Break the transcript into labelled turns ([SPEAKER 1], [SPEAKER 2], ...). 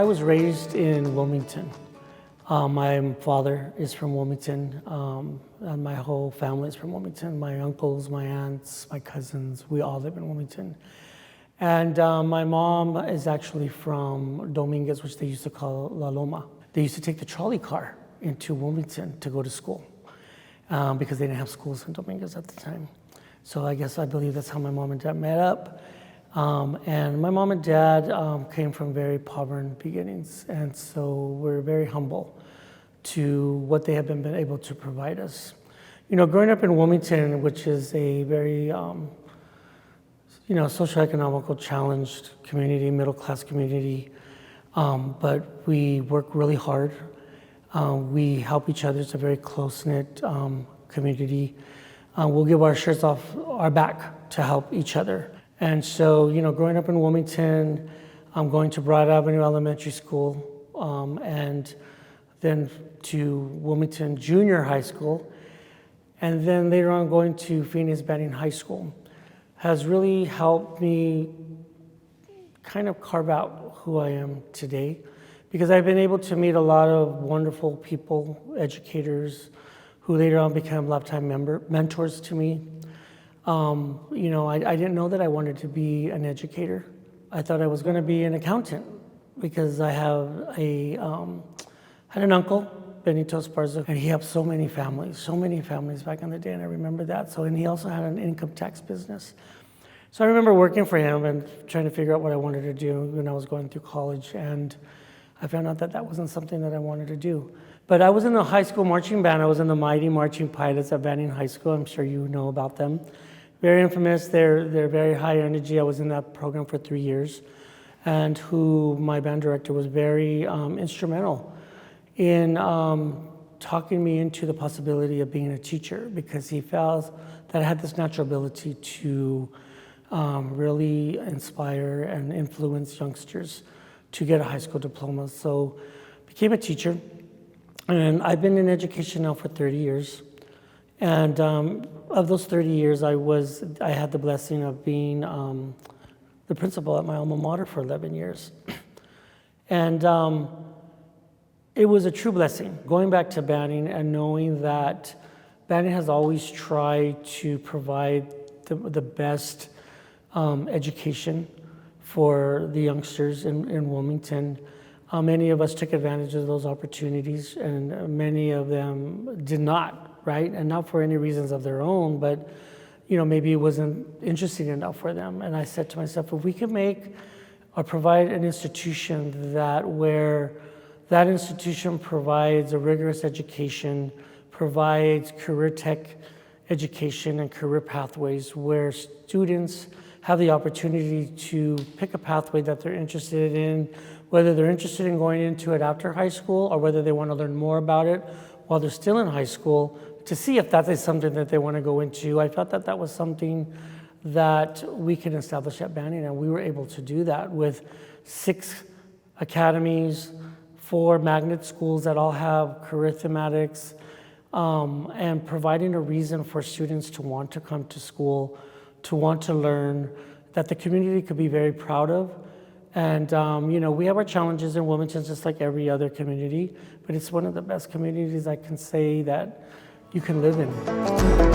[SPEAKER 1] was raised in Wilmington. My father is from Wilmington, and my whole family is from Wilmington. My uncles, my aunts, my cousins, we all live in Wilmington. And my mom is actually from Dominguez, which they used to call La Loma. They used to take the trolley car into Wilmington to go to school because they didn't have schools in Dominguez at the time. So I believe that's how my mom and dad met up. And my mom and dad came from very impoverished beginnings, and so we're very humble to what they have been able to provide us. You know, growing up in Wilmington, which is a very socioeconomical challenged community, middle-class community, but we work really hard. We help each other. It's a very close-knit community. We'll give our shirts off our back to help each other. And so, growing up in Wilmington, I'm going to Broad Avenue Elementary School, and then to Wilmington Junior High School, and then later on going to Phoenix Banning High School, has really helped me kind of carve out who I am today, because I've been able to meet a lot of wonderful people, educators, who later on became lifetime mentors to me. I didn't know that I wanted to be an educator. I thought I was going to be an accountant because I had an uncle, Benito Esparza, and he helped so many families back in the day, and I remember that. And he also had an income tax business. So I remember working for him and trying to figure out what I wanted to do when I was going through college, and I found out that that wasn't something that I wanted to do. But I was in the high school marching band. I was in the Mighty Marching Pilots at Banning High School. I'm sure you know about them. Very infamous. They're very high energy. I was in that program for 3 years, and my band director was very instrumental in talking me into the possibility of being a teacher, because he felt that I had this natural ability to really inspire and influence youngsters to get a high school diploma. So became a teacher, and I've been in education now for 30 years. And of those 30 years, I had the blessing of being the principal at my alma mater for 11 years. And it was a true blessing, going back to Banning and knowing that Banning has always tried to provide the best education for the youngsters in Wilmington. Many of us took advantage of those opportunities, and many of them did not. Right? And not for any reasons of their own, but maybe it wasn't interesting enough for them. And I said to myself, if we can make or provide an institution where that institution provides a rigorous education, provides career tech education and career pathways, where students have the opportunity to pick a pathway that they're interested in, whether they're interested in going into it after high school or whether they want to learn more about it while they're still in high school, to see if that is something that they want to go into. I felt that was something that we can establish at Banning, and we were able to do that with 6 academies, 4 magnet schools that all have career thematics, and providing a reason for students to want to come to school, to want to learn, that the community could be very proud of. And we have our challenges in Wilmington just like every other community, but it's one of the best communities I can say that you can live in.